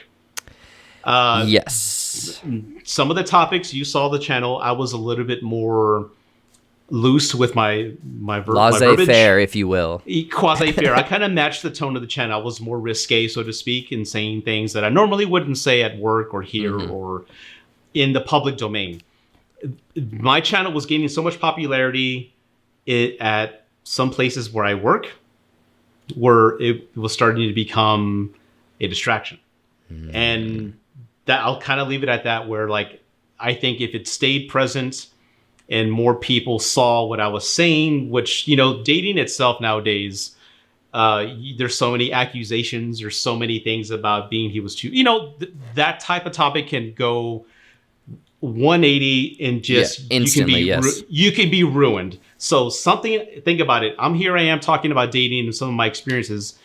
Yes. Some of the topics, you saw the channel, I was a little bit more loose with my verbiage. Laissez-faire, if you will. Quasi-fair. I kind of matched the tone of the channel. I was more risque, so to speak, in saying things that I normally wouldn't say at work or here or in the public domain. My channel was gaining so much popularity at some places where I work, where it was starting to become a distraction. And that I'll kind of leave it at that, where I think if it stayed present and more people saw what I was saying, which, dating itself nowadays, there's so many accusations, there's so many things about he was too, that type of topic can go 180 and just instantly, you can be ruined. So think about it. I am talking about dating and some of my experiences.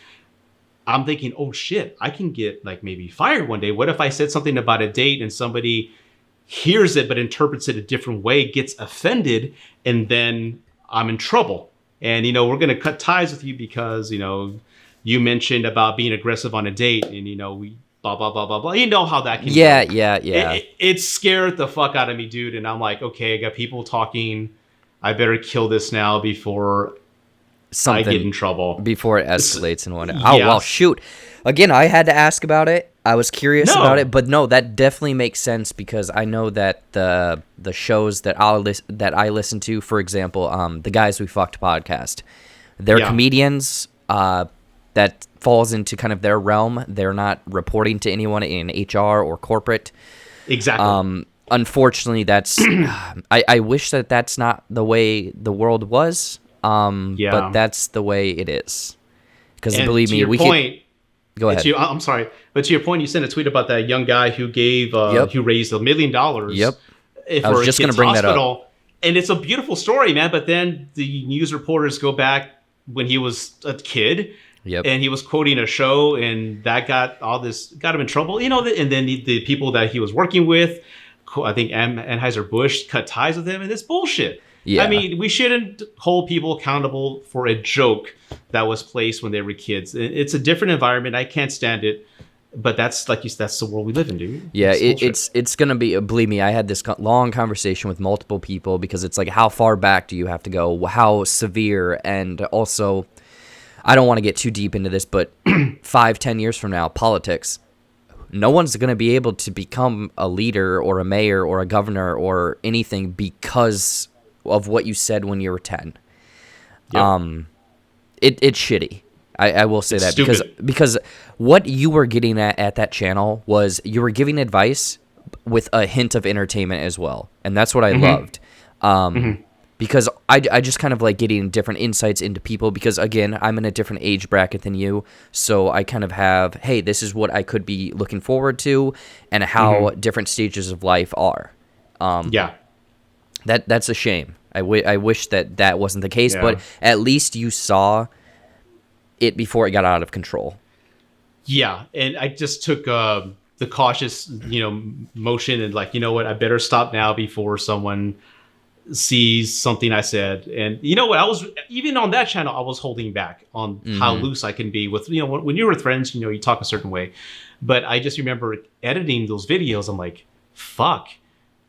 I'm thinking, oh shit, I can get maybe fired one day. What if I said something about a date and somebody hears it but interprets it a different way, gets offended, and then I'm in trouble. And we're gonna cut ties with you because you mentioned about being aggressive on a date, and we blah blah blah blah blah. You know how that can go. It scared the fuck out of me, dude. And I'm like, okay, I got people talking. I better kill this now before I get in trouble. Before it escalates and whatnot. Oh, well, shoot. Again, I had to ask about it. I was curious about it. But no, that definitely makes sense because I know that the shows that I listen to, for example, the Guys We Fucked podcast, they're comedians that falls into kind of their realm. They're not reporting to anyone in HR or corporate. Exactly. Unfortunately, that's... I wish that that's not the way the world was. But that's the way it is. Because believe me, can... Go ahead. I'm sorry, but to your point, you sent a tweet about that young guy who gave, who raised $1 million. Yep. I was just going to bring that up. And it's a beautiful story, man. But then the news reporters go back when he was a kid Yep. And he was quoting a show, and that got him in trouble. And then the people that he was working with, I think Anheuser-Busch, cut ties with him, and it's bullshit. Yeah. I mean, we shouldn't hold people accountable for a joke that was placed when they were kids. It's a different environment. I can't stand it. But that's, like you said, that's the world we live in, dude. Yeah, it's going to be, believe me, I had this long conversation with multiple people because it's like, how far back do you have to go? How severe? And also, I don't want to get too deep into this, but 5-10 years from now, politics, no one's going to be able to become a leader or a mayor or a governor or anything because of what you said when you were 10. Yep. It's shitty. I will say that because what you were getting at that channel was you were giving advice with a hint of entertainment as well, and that's what I loved. Because I just kind of like getting different insights into people because, again, I'm in a different age bracket than you, so I kind of have, hey, this is what I could be looking forward to and how different stages of life are. That's a shame. I wish that wasn't the case, but at least you saw it before it got out of control. Yeah, and I just took the cautious, motion and like, you know what, I better stop now before someone sees something I said. And you know what, I was, even on that channel, I was holding back on how loose I can be with, when you're with friends, you talk a certain way. But I just remember editing those videos. I'm like, fuck.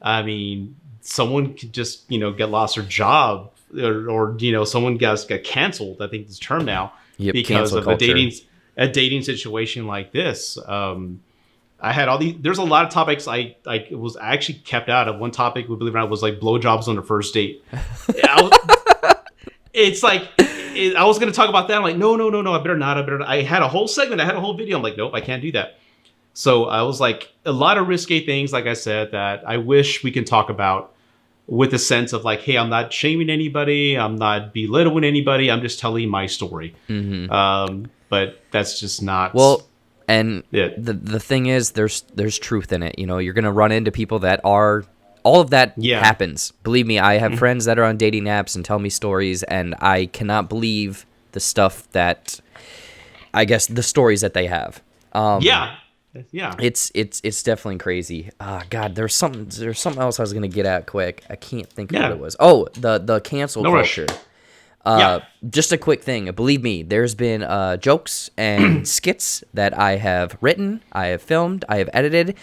I mean, someone could just, get lost their job or someone got canceled. I think this term now. Yep, because of culture. a dating situation like this. I had all these. There's a lot of topics I actually kept out of. One topic, we believe it or not, was like blowjobs on the first date. It's like I was going to talk about that. I'm like, no, I better not. I had a whole segment. I had a whole video. I'm like, nope, I can't do that. So I was like, a lot of risque things, like I said, that I wish we can talk about with a sense of like, hey, I'm not shaming anybody. I'm not belittling anybody. I'm just telling my story. But that's just not... Well, and the thing is, there's truth in it. You're going to run into people that are... All of that happens. Believe me, I have friends that are on dating apps and tell me stories, and I cannot believe the stuff that... I guess the stories that they have. Yeah, it's definitely crazy. God, there's something else I was gonna get at quick. I can't think of what it was. Oh, the cancel culture. Just a quick thing. Believe me, there's been jokes and skits that I have written, I have filmed, I have edited,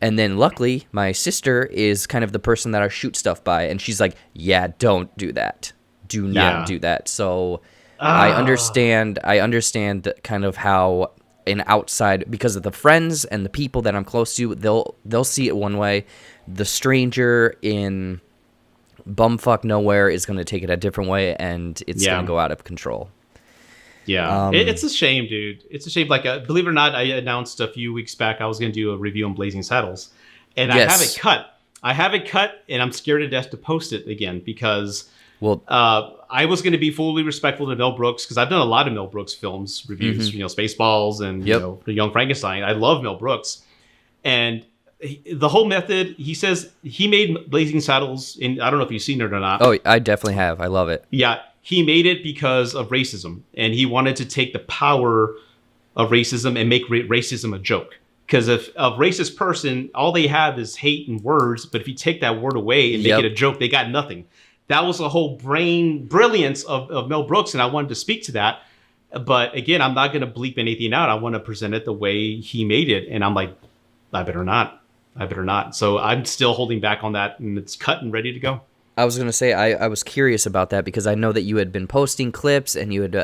and then luckily my sister is kind of the person that I shoot stuff by, and she's like, "Yeah, don't do that. Do not do that." So I understand kind of how an outside, because of the friends and the people that I'm close to, they'll see it one way. The stranger in bumfuck nowhere is going to take it a different way, and it's going to go out of control. Yeah, it's a shame, dude. It's a shame. Like, believe it or not, I announced a few weeks back I was going to do a review on Blazing Saddles, and I have it cut. And I'm scared to death to post it again because I was going to be fully respectful to Mel Brooks because I've done a lot of Mel Brooks films, reviews, Spaceballs and The Young Frankenstein. I love Mel Brooks. And the whole method, he says he made Blazing Saddles, and I don't know if you've seen it or not. Oh, I definitely have. I love it. Yeah, he made it because of racism, and he wanted to take the power of racism and make racism a joke. Because if a racist person, all they have is hate and words, but if you take that word away and make it a joke, they got nothing. That was the whole brilliance of Mel Brooks, and I wanted to speak to that. But again, I'm not going to bleep anything out. I want to present it the way he made it, and I'm like, I better not. So I'm still holding back on that, and it's cut and ready to go. I was going to say, I was curious about that because I know that you had been posting clips and you had,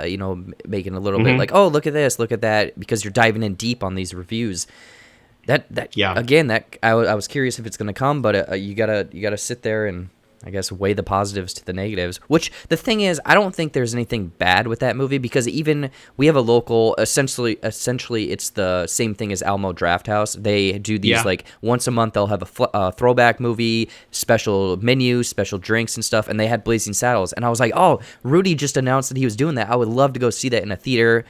making a little bit like, oh, look at this, look at that, because you're diving in deep on these reviews. Again, I was curious if it's going to come, but you gotta sit there and, I guess, weigh the positives to the negatives. Which, the thing is, I don't think there's anything bad with that movie because even we have a local, essentially it's the same thing as Alamo Drafthouse. They do these like once a month. They'll have a throwback movie, special menu, special drinks and stuff. And they had Blazing Saddles, and I was like, oh, Rudy just announced that he was doing that. I would love to go see that in a theater.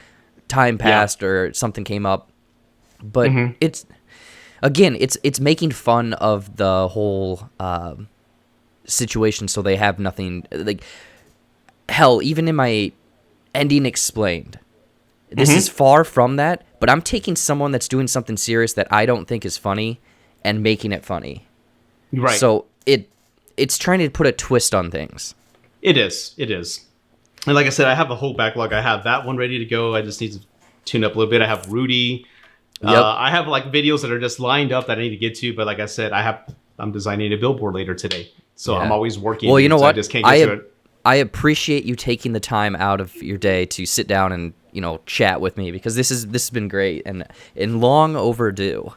Time passed or something came up, but it's making fun of the whole. Situation, so they have nothing like hell. Even in my ending explained, This is far from that, but I'm taking someone that's doing something serious that I don't think is funny and making it funny. Right. So it's trying to put a twist on things. It is. And like I said, I have a whole backlog. I have that one ready to go. I just need to tune up a little bit. I have Rudy. Yep. I have like videos that are just lined up that I need to get to. But like I said, I'm designing a billboard later today. So I'm always working. Well, you know what? I just can't get to it. I appreciate you taking the time out of your day to sit down and, chat with me, because this has been great and long overdue.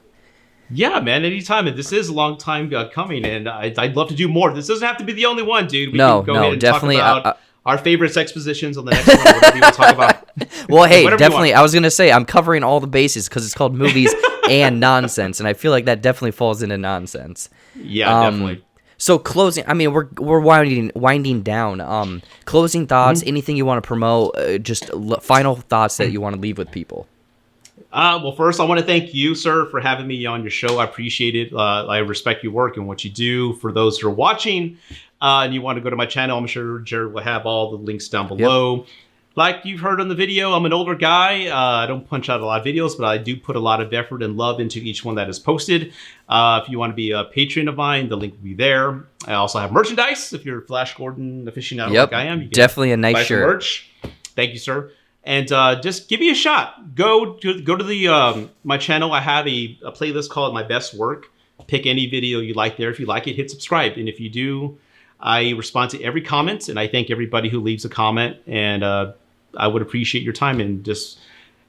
Yeah, man, anytime. And this is a long time coming, and I'd love to do more. This doesn't have to be the only one, dude. We can go ahead and definitely talk about our favorite sex positions on the next one, whatever you want to talk about. Well, hey, definitely. I was going to say, I'm covering all the bases because it's called movies and nonsense, and I feel like that definitely falls into nonsense. Yeah, definitely. So closing, I mean, we're winding down. Closing thoughts, anything you want to promote, just final thoughts that you want to leave with people. Well, first, I want to thank you, sir, for having me on your show. I appreciate it. I respect your work and what you do. For those who are watching and you want to go to my channel, I'm sure Jared will have all the links down below. Yep. Like you've heard on the video, I'm an older guy. I don't punch out a lot of videos, but I do put a lot of effort and love into each one that is posted. If you want to be a patron of mine, the link will be there. I also have merchandise. If you're a Flash Gordon aficionado like I am, you can definitely a nice shirt. Merch. Thank you, sir. And just give me a shot. Go to the my channel. I have a playlist called My Best Work. Pick any video you like there. If you like it, hit subscribe. And if you do, I respond to every comment, and I thank everybody who leaves a comment. And I would appreciate your time and just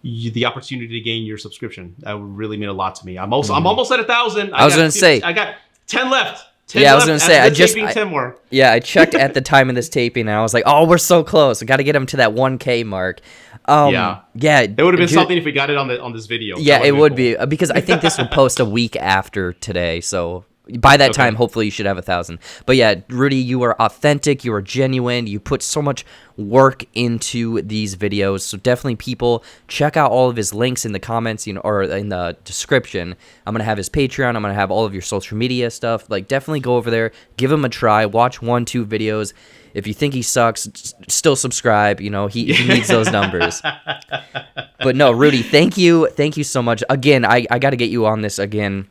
the opportunity to gain your subscription. That would really mean a lot to me. I'm almost at 1,000. I was going to say, I got 10 left. I was going to say, I 10 more. Yeah, I checked at the time of this taping, and I was like, oh, we're so close. I got to get him to that 1K mark. Yeah. It would have been something if we got it on this video. Yeah, it would be, because I think this would post a week after today, so by that time, hopefully you should have 1,000. But yeah, Rudy, you are authentic, you are genuine, you put so much work into these videos. So definitely, people, check out all of his links in the comments, or in the description. I'm gonna have his Patreon. I'm gonna have all of your social media stuff. Like, definitely go over there, give him a try, watch 1-2 videos. If you think he sucks, still subscribe. He needs those numbers. But no, Rudy, thank you so much. Again, I got to get you on this again.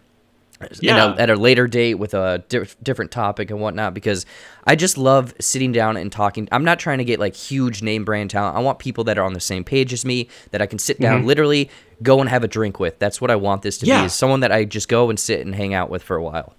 Yeah. At a later date with a different topic and whatnot, because I just love sitting down and talking. I'm not trying to get like huge name brand talent. I want people that are on the same page as me, that I can sit down, literally go and have a drink with. That's what I want this to be, is someone that I just go and sit and hang out with for a while.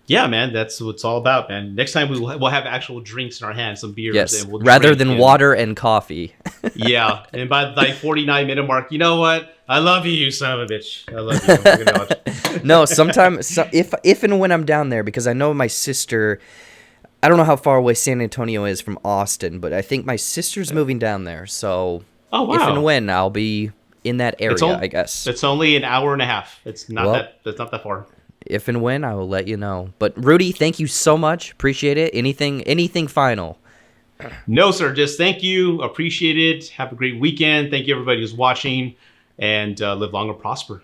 Yeah, man, that's what it's all about, man. Next time we'll have actual drinks in our hands, some beers. Yes, and we'll rather than water and coffee. Yeah, and by the 49-minute mark, you know what? I love you, you son of a bitch. I love you. No, sometimes, if and when I'm down there, because I know my sister, I don't know how far away San Antonio is from Austin, but I think my sister's moving down there. So if and when, I'll be in that area, I guess. It's only an hour and a half. It's not that far. If and when, I will let you know. But Rudy, thank you so much. Appreciate it. Anything final? No, sir. Just thank you. Appreciate it. Have a great weekend. Thank you, everybody who's watching. And live long and prosper.